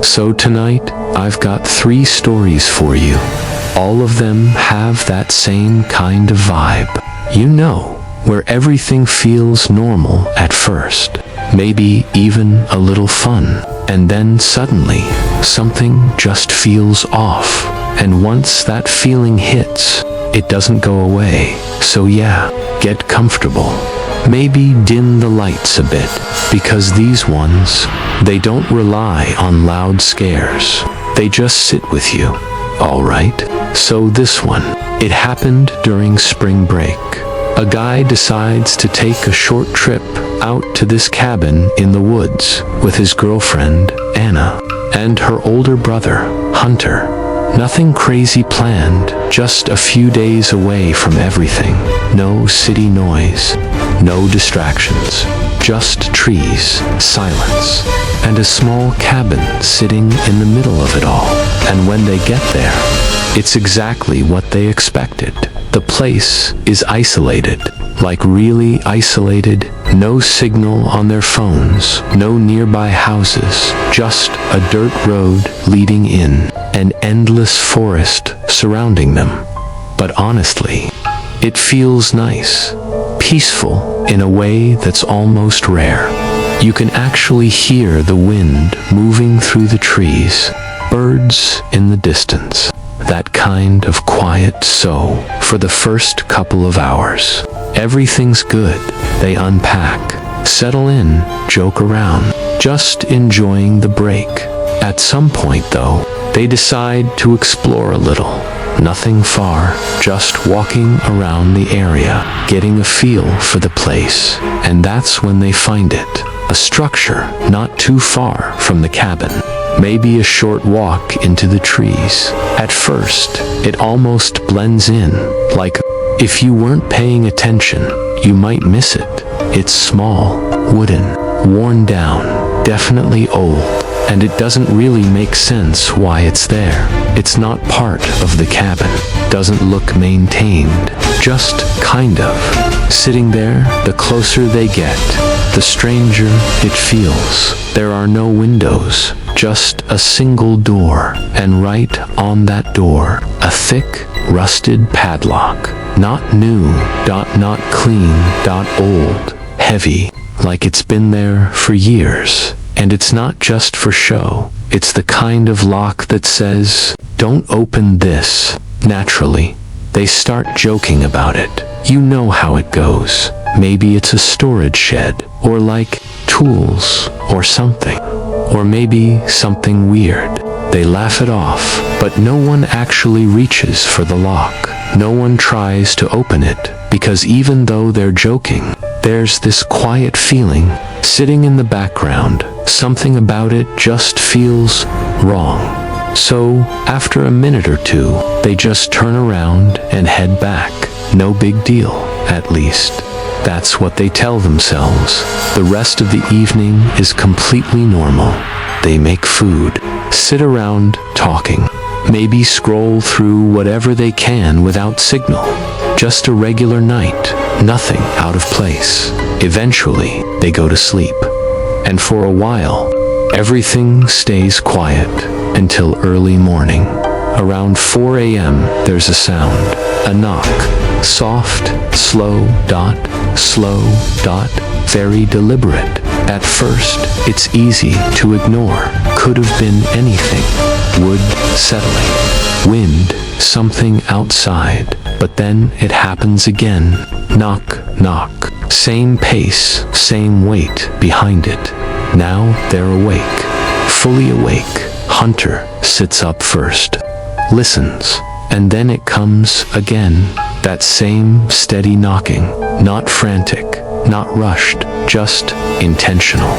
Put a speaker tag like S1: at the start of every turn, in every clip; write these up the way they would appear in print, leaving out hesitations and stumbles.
S1: So tonight, I've got 3 stories for you. All of them have that same kind of vibe. You know, where everything feels normal at first, maybe even a little fun, and then suddenly, something just feels off. And once that feeling hits, it doesn't go away. So yeah, get comfortable. Maybe dim the lights a bit, because these ones, they don't rely on loud scares. They just sit with you. Alright? So this one, it happened during spring break. A guy decides to take a short trip out to this cabin in the woods with his girlfriend, Anna, and her older brother, Hunter. Nothing crazy planned, just a few days away from everything. No city noise, no distractions, just trees, silence, and a small cabin sitting in the middle of it all. And when they get there, it's exactly what they expected. The place is isolated, like really isolated. No signal on their phones, no nearby houses, just a dirt road leading in, an endless forest surrounding them. But honestly, it feels nice, peaceful in a way that's almost rare. You can actually hear the wind moving through the trees, birds in the distance. That kind of quiet. So, for the first couple of hours, everything's good. They unpack, settle in, joke around, just enjoying the break. At some point though, they decide to explore a little. Nothing far, just walking around the area, getting a feel for the place. And that's when they find it. A structure not too far from the cabin. Maybe a short walk into the trees. At first, it almost blends in, like if you weren't paying attention, you might miss it. It's small, wooden, worn down, definitely old, and it doesn't really make sense why it's there. It's not part of the cabin, doesn't look maintained, just kind of sitting there. The closer they get, the stranger it feels. There are no windows, just a single door, and right on that door, a thick, rusted padlock. Not new, not clean, old, heavy, like it's been there for years. And it's not just for show. It's the kind of lock that says, "Don't open this." Naturally, they start joking about it. You know how it goes. Maybe it's a storage shed, or like tools, or something. Or maybe something weird. They laugh it off, but no one actually reaches for the lock. No one tries to open it, because even though they're joking, there's this quiet feeling sitting in the background. Something about it just feels wrong. So, after a minute or two, they just turn around and head back. No big deal, at least. That's what they tell themselves. The rest of the evening is completely normal. They make food, sit around talking, maybe scroll through whatever they can without signal. Just a regular night, nothing out of place. Eventually, they go to sleep. And for a while, everything stays quiet until early morning. Around 4 a.m., there's a sound, a knock. Soft, slow, very deliberate. At first, it's easy to ignore. Could have been anything. Wood settling. Wind, something outside. But then it happens again. Knock, knock. Same pace, same weight behind it. Now they're awake. Fully awake. Hunter sits up first. Listens. And then it comes again. That same steady knocking. Not frantic, not rushed, just intentional.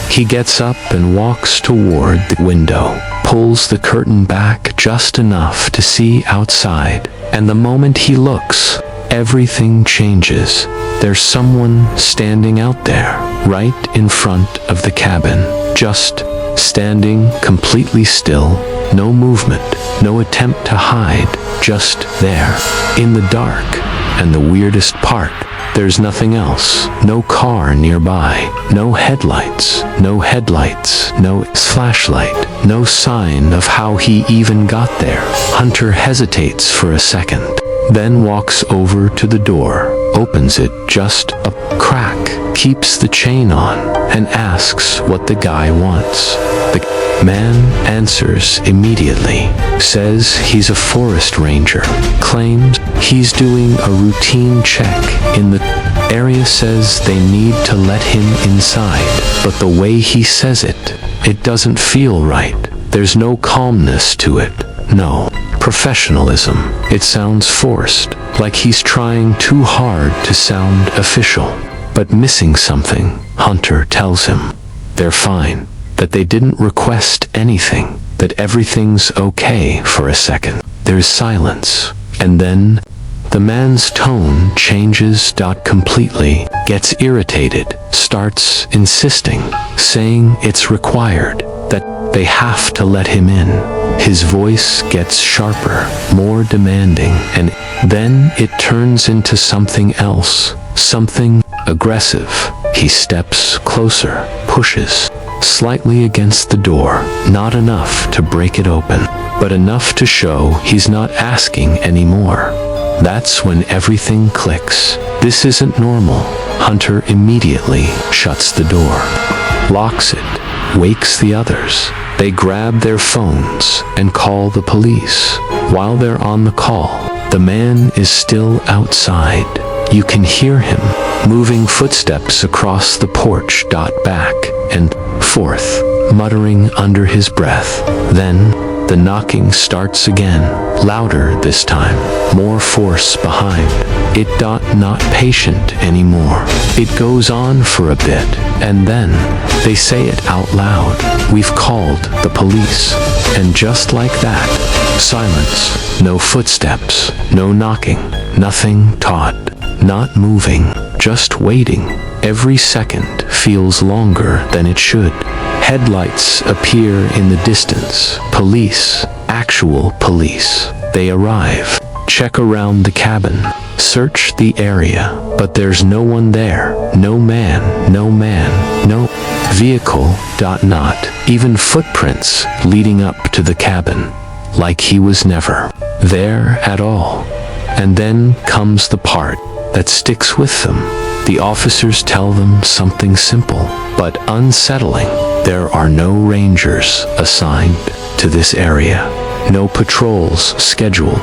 S1: He gets up and walks toward the window, pulls the curtain back just enough to see outside. And the moment he looks, everything changes. There's someone standing out there, right in front of the cabin. Just standing completely still. No movement, no attempt to hide, just there, in the dark. And the weirdest part, There's nothing else. No car nearby. No headlights. No headlights. No flashlight. No sign of how he even got there. Hunter hesitates for a second, then walks over to the door, opens it just a crack, keeps the chain on, and asks what the guy wants. The man answers immediately, says he's a forest ranger, claims he's doing a routine check in the area, says they need to let him inside, but the way he says it, it doesn't feel right. There's no calmness to it, no professionalism. It sounds forced, like he's trying too hard to sound official, but missing something. Hunter tells him they're fine, that they didn't request anything, that everything's okay. For a second, there's silence, and then the man's tone changes completely, gets irritated, starts insisting, saying it's required, that they have to let him in. His voice gets sharper, more demanding, and then it turns into something else, something aggressive. He steps closer, pushes slightly against the door, not enough to break it open, but enough to show he's not asking anymore. That's when everything clicks. This isn't normal. Hunter immediately shuts the door, locks it, wakes the others. They grab their phones and call the police. While they're on the call, the man is still outside. You can hear him moving footsteps across the porch, back and forth, muttering under his breath. Then the knocking starts again, louder this time, more force behind it. Not patient anymore. It goes on for a bit, and then they say it out loud. We've called the police. And just like that, silence, no footsteps, no knocking, nothing. Todd, not moving, just waiting. Every second feels longer than it should. Headlights appear in the distance. Police, actual police. They arrive, check around the cabin, search the area, but there's no one there. No man, no vehicle. Not even footprints leading up to the cabin, like he was never there at all. And then comes the part that sticks with them. The officers tell them something simple but unsettling. There are no rangers assigned to this area. No patrols scheduled.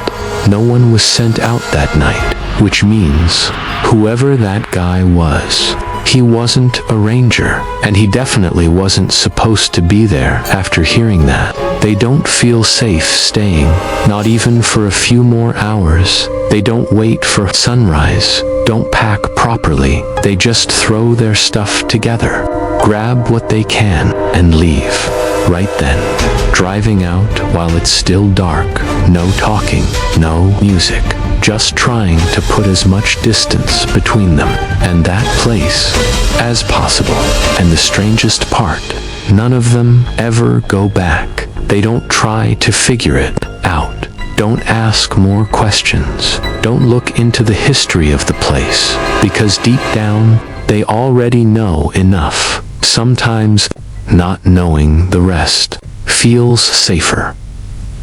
S1: No one was sent out that night, which means whoever that guy was, he wasn't a ranger, and he definitely wasn't supposed to be there. After hearing that, they don't feel safe staying, not even for a few more hours. They don't wait for sunrise, don't pack properly. They just throw their stuff together, grab what they can, and leave. Right then, driving out while it's still dark, no talking, no music, just trying to put as much distance between them and that place as possible. And the strangest part, none of them ever go back. They don't try to figure it out. Don't ask more questions. Don't look into the history of the place, because deep down, they already know enough. Sometimes, not knowing the rest feels safer.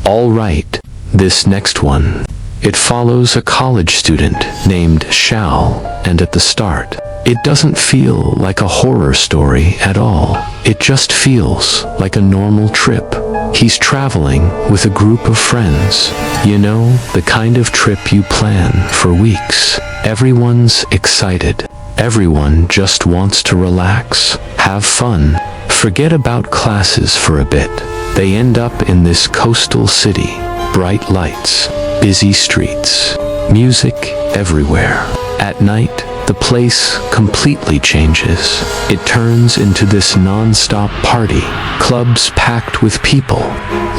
S1: All right, this next one. It follows a college student named Shal, and at the start, it doesn't feel like a horror story at all. It just feels like a normal trip. He's traveling with a group of friends. You know, the kind of trip you plan for weeks. Everyone's excited. Everyone just wants to relax, have fun, forget about classes for a bit. They end up in this coastal city. Bright lights, busy streets, music everywhere. At night, the place completely changes. It turns into this non-stop party. Clubs packed with people,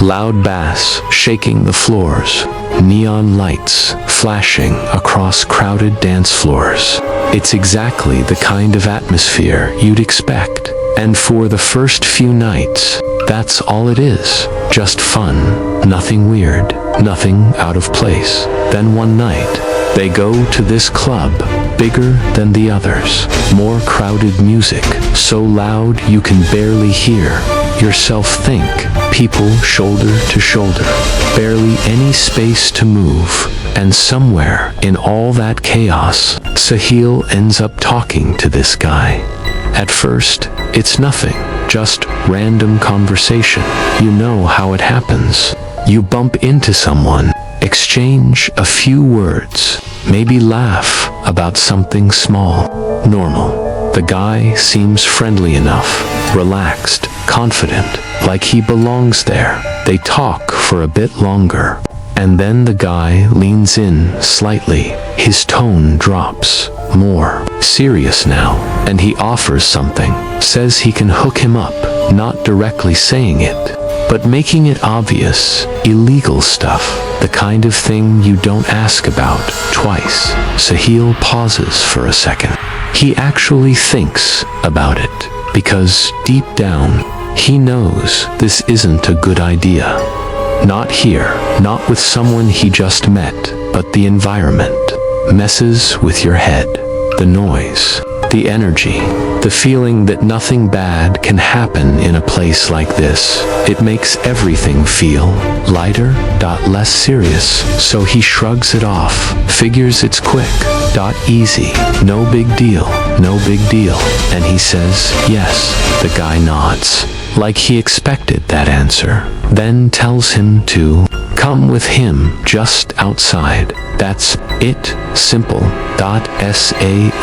S1: loud bass shaking the floors, neon lights flashing across crowded dance floors. It's exactly the kind of atmosphere you'd expect. And for the first few nights, that's all it is. Just fun, nothing weird, nothing out of place. Then one night, they go to this club, bigger than the others, more crowded music, so loud you can barely hear yourself think, people shoulder to shoulder, barely any space to move, and somewhere in all that chaos, Sahil ends up talking to this guy. At first, it's nothing, just random conversation. You know how it happens. You bump into someone, exchange a few words, maybe laugh about something small, normal. The guy seems friendly enough, relaxed, confident, like he belongs there. They talk for a bit longer, and then the guy leans in slightly. His tone drops, more serious now, and he offers something, says he can hook him up, not directly saying it, but making it obvious, illegal stuff, the kind of thing you don't ask about twice. Sahil pauses for a second. He actually thinks about it, because deep down, he knows this isn't a good idea. Not here, not with someone he just met, but the environment messes with your head. The noise, the energy, the feeling that nothing bad can happen in a place like this. It makes everything feel lighter, less serious. So he shrugs it off, figures it's quick, easy, no big deal, no big deal. And he says, yes. The guy nods, like he expected that answer, then tells him to come with him just outside. That's it, simple. Sahil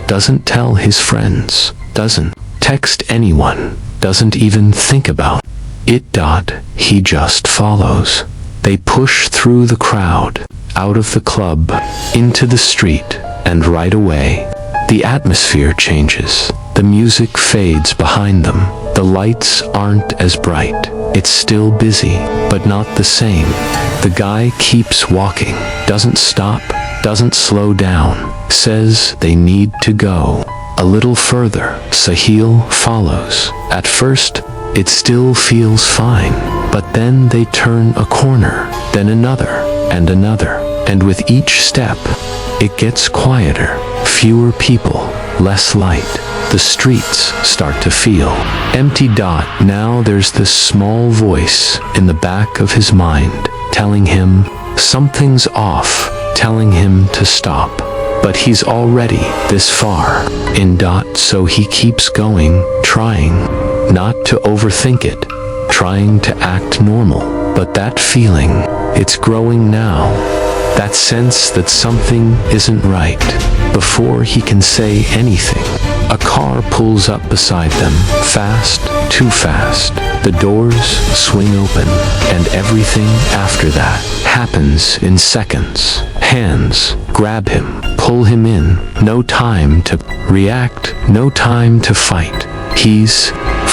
S1: doesn't tell his friends, doesn't text anyone, doesn't even think about it. He just follows. They push through the crowd, out of the club, into the street, and right away, the atmosphere changes. The music fades behind them. The lights aren't as bright. It's still busy, but not the same. The guy keeps walking, doesn't stop, doesn't slow down, says they need to go a little further. Sahil follows. At first, it still feels fine, but then they turn a corner, then another, and with each step, it gets quieter, fewer people, less light. The streets start to feel empty. Now there's this small voice in the back of his mind, telling him something's off, telling him to stop. But he's already this far in. So he keeps going, trying not to overthink it, trying to act normal. But that feeling, it's growing now. That sense that something isn't right. Before he can say anything, a car pulls up beside them, fast, too fast. The doors swing open, and everything after that happens in seconds. Hands grab him, pull him in. No time to react, no time to fight. He's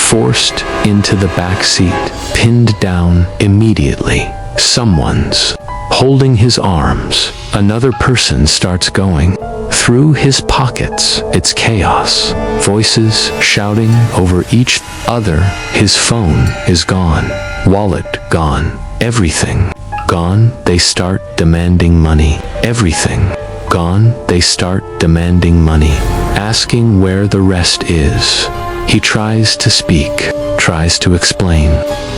S1: forced into the back seat, pinned down immediately. Someone's holding his arms. Another person starts going through his pockets. It's chaos. Voices shouting over each other. His phone is gone. Wallet gone. Everything gone. They start demanding money. Everything gone. They start demanding money, asking where the rest is. He tries to speak, tries to explain,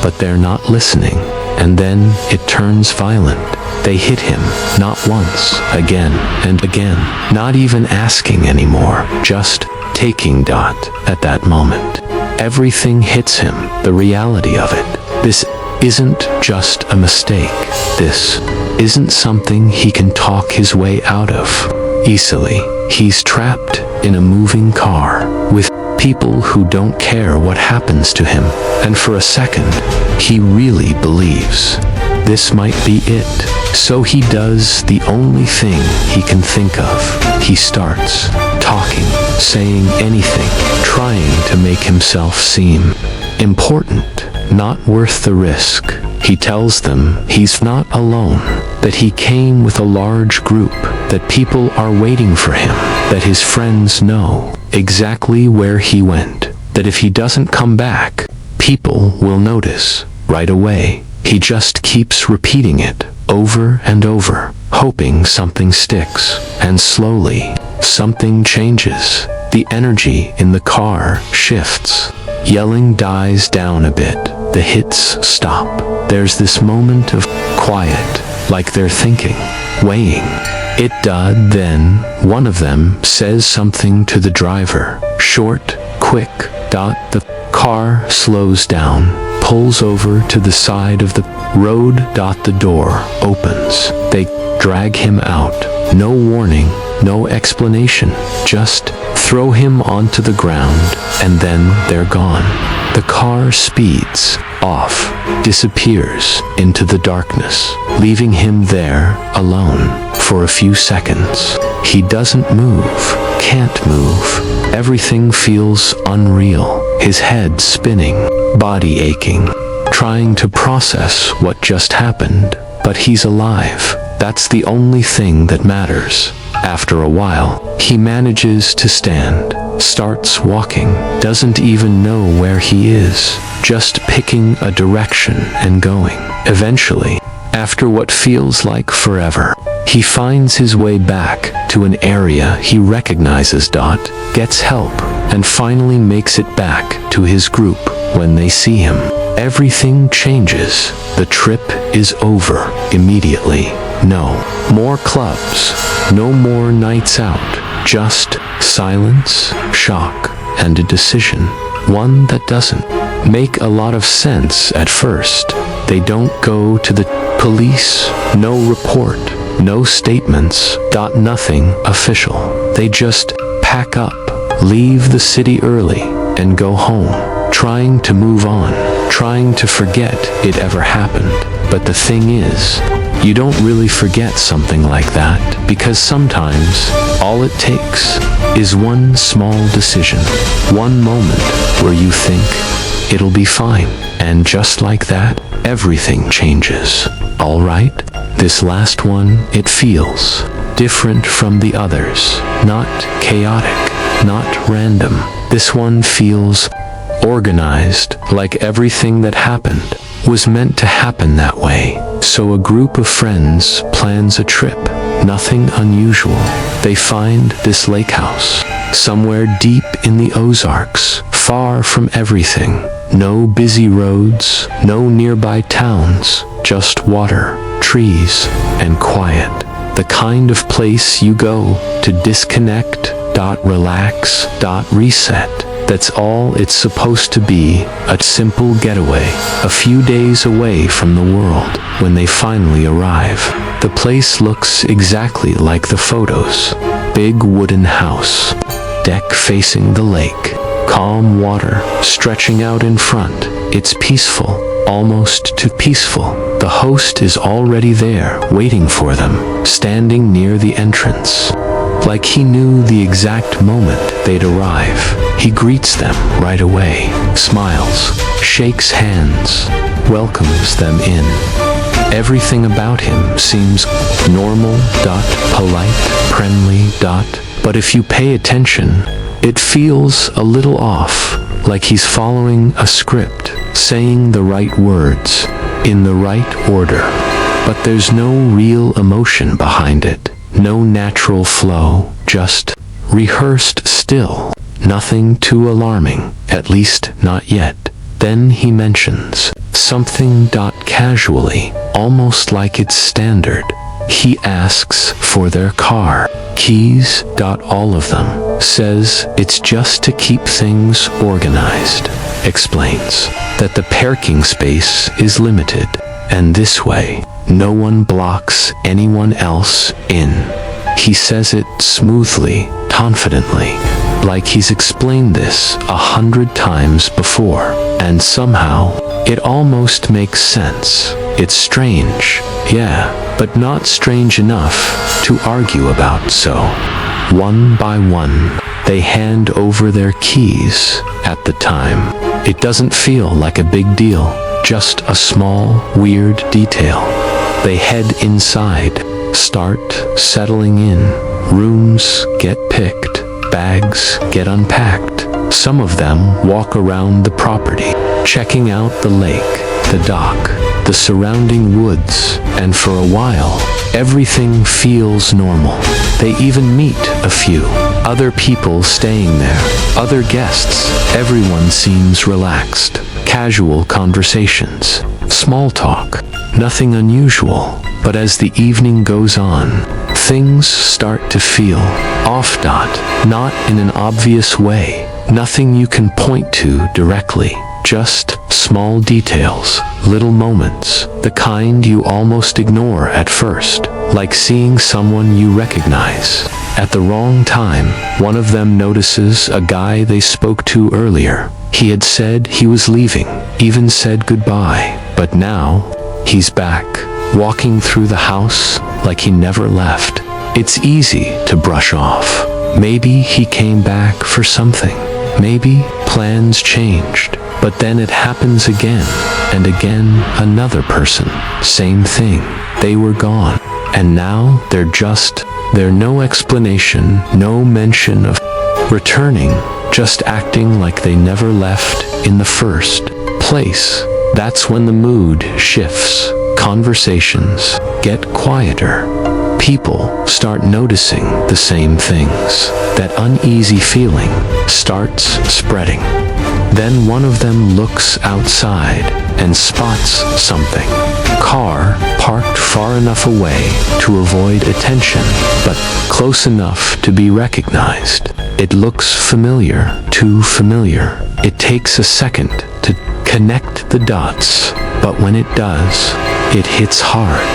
S1: but they're not listening. And then it turns violent. They hit him, not once, again and again, not even asking anymore, just taking. At that moment, everything hits him, the reality of it. This isn't just a mistake. This isn't something he can talk his way out of easily. He's trapped in a moving car with people who don't care what happens to him. And for a second, he really believes this might be it. So he does the only thing he can think of. He starts talking, saying anything, trying to make himself seem important, not worth the risk. He tells them he's not alone, that he came with a large group, that people are waiting for him, that his friends know exactly where he went, that if he doesn't come back, people will notice right away. He just keeps repeating it over and over, hoping something sticks, and slowly, something changes. The energy in the car shifts. Yelling dies down a bit. The hits stop. There's this moment of quiet, like they're thinking, weighing. It does. Then one of them says something to the driver. Short, quick. The car slows down, pulls over to the side of the road. The door opens. They drag him out. No warning, no explanation. Just throw him onto the ground, and then they're gone. The car speeds off, disappears into the darkness, leaving him there alone for a few seconds. He doesn't move, can't move. Everything feels unreal. His head spinning, body aching, trying to process what just happened. But he's alive. That's the only thing that matters. After a while, he manages to stand, starts walking, doesn't even know where he is, just picking a direction and going. Eventually, after what feels like forever, he finds his way back to an area he recognizes. Gets help, and finally makes it back to his group. When they see him, everything changes. The trip is over immediately. No more clubs, no more nights out, just silence, shock, and a decision. One that doesn't make a lot of sense at first. They don't go to the police, no report, no statements. Nothing official. They just pack up, leave the city early, and go home, trying to move on, trying to forget it ever happened. But the thing is, you don't really forget something like that, because sometimes all it takes is one small decision, one moment where you think it'll be fine, and just like that, everything changes. All right, this last one, it feels different from the others, not chaotic, not random. This one feels organized, like everything that happened was meant to happen that way. So a group of friends plans a trip. Nothing unusual. They find this lake house, somewhere deep in the Ozarks, far from everything. No busy roads, no nearby towns, just water, trees, and quiet. The kind of place you go to disconnect, relax, reset. That's all it's supposed to be, a simple getaway, a few days away from the world. When they finally arrive, the place looks exactly like the photos. Big wooden house, deck facing the lake, calm water stretching out in front. It's peaceful, almost too peaceful. The host is already there, waiting for them, standing near the entrance. Like he knew the exact moment they'd arrive. He greets them right away, smiles, shakes hands, welcomes them in. Everything about him seems normal, polite, friendly, but if you pay attention, it feels a little off, like he's following a script, saying the right words, in the right order. But there's no real emotion behind it. No natural flow, just rehearsed still. Nothing too alarming, at least not yet. Then he mentions something casually, almost like it's standard. He asks for their car keys. All of them. Says it's just to keep things organized. Explains that the parking space is limited, and this way, no one blocks anyone else in. He says it smoothly, confidently, like he's explained this 100 times before, and somehow, it almost makes sense. It's strange, yeah, but not strange enough to argue about. So, one by one, they hand over their keys. At the time, it doesn't feel like a big deal, just a small, weird detail. They head inside, start settling in. Rooms get picked, bags get unpacked. Some of them walk around the property, checking out the lake, the dock, the surrounding woods, and for a while, everything feels normal. They even meet a few other people staying there, other guests. Everyone seems relaxed. Casual conversations, small talk, nothing unusual. But as the evening goes on, things start to feel off. Not in an obvious way, nothing you can point to directly, just small details, little moments, the kind you almost ignore at first, like seeing someone you recognize at the wrong time. One of them notices a guy they spoke to earlier. He had said he was leaving, even said goodbye, but now he's back, walking through the house like he never left. It's easy to brush off. Maybe he came back for something. Maybe plans changed. But then it happens again, and again. Another person, same thing. They were gone, and now they're no explanation, no mention of returning, just acting like they never left in the first place. That's when the mood shifts. Conversations get quieter. People start noticing the same things. That uneasy feeling starts spreading. Then one of them looks outside and spots something. Car parked far enough away to avoid attention, but close enough to be recognized. It looks familiar, too familiar. It takes a second to connect the dots, but when it does, it hits hard.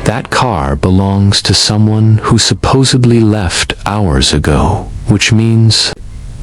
S1: That car belongs to someone who supposedly left hours ago, which means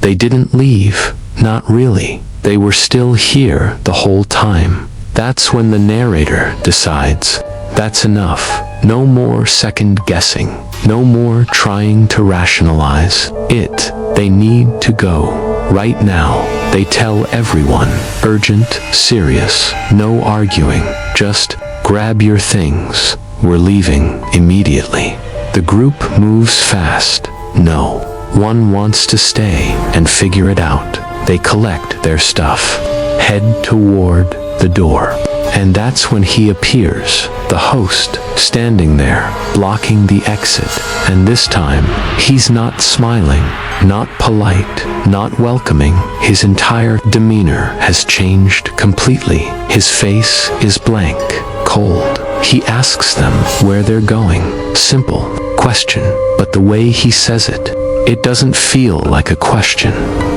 S1: they didn't leave. Not really. They were still here the whole time. That's when the narrator decides, that's enough. No more second guessing. No more trying to rationalize it. They need to go. Right now. They tell everyone. Urgent, serious, no arguing. Just grab your things. We're leaving immediately. The group moves fast. No one wants to stay and figure it out. They collect their stuff, head toward the door. And that's when he appears, the host, standing there, blocking the exit. And this time, he's not smiling, not polite, not welcoming. His entire demeanor has changed completely. His face is blank, cold. He asks them where they're going. Simple question, but the way he says it, it doesn't feel like a question.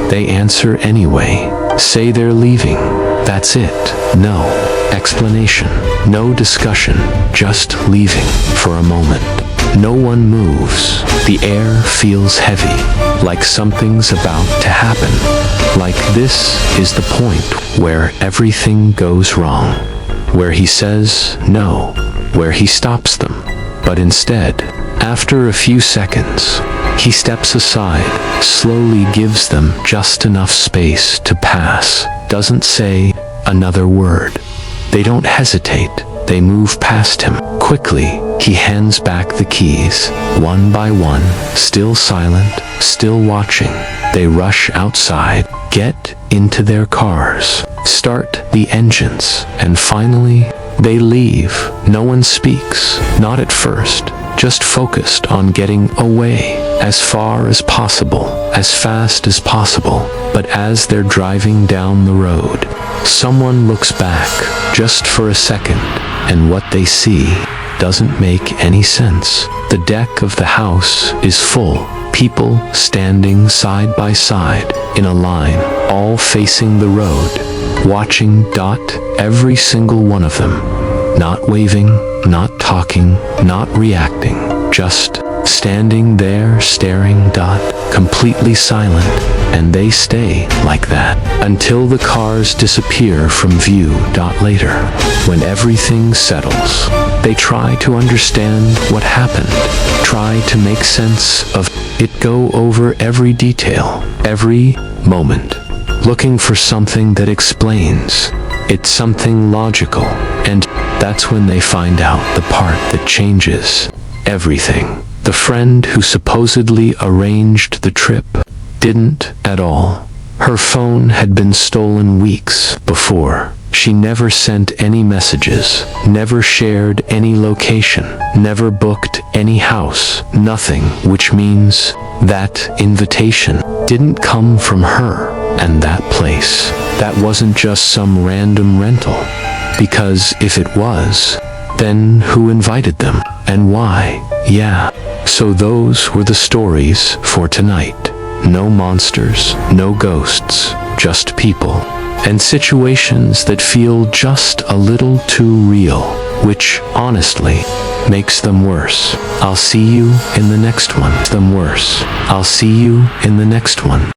S1: They answer anyway, say they're leaving. That's it. No explanation, no discussion, just leaving for a moment. No one moves. The air feels heavy, like something's about to happen. Like this is the point where everything goes wrong. Where he says no, where he stops them. But instead, after a few seconds, he steps aside, slowly gives them just enough space to pass, doesn't say another word. They don't hesitate, they move past him. Quickly, he hands back the keys, one by one, still silent, still watching. They rush outside, get into their cars, start the engines, and finally, they leave. No one speaks, not at first, just focused on getting away, as far as possible, as fast as possible. But as they're driving down the road, someone looks back, just for a second, and what they see doesn't make any sense. The deck of the house is full, people standing side by side, in a line, all facing the road, watching. Every single one of them. Not waving, not talking, not reacting, just standing there staring. Completely silent, and they stay like that until the cars disappear from view. Later, when everything settles, they try to understand what happened, try to make sense of it, go over every detail, every moment, looking for something that explains it, something logical. And that's when they find out the part that changes everything. The friend who supposedly arranged the trip didn't at all. Her phone had been stolen weeks before. She never sent any messages, never shared any location, never booked any house, nothing, which means that invitation didn't come from her and that place. That wasn't just some random rental. Because if it was, then who invited them and why? Yeah. So those were the stories for tonight. No monsters, no ghosts, just people. And situations that feel just a little too real, which, honestly, makes them worse. I'll see you in the next one. I'll see you in the next one.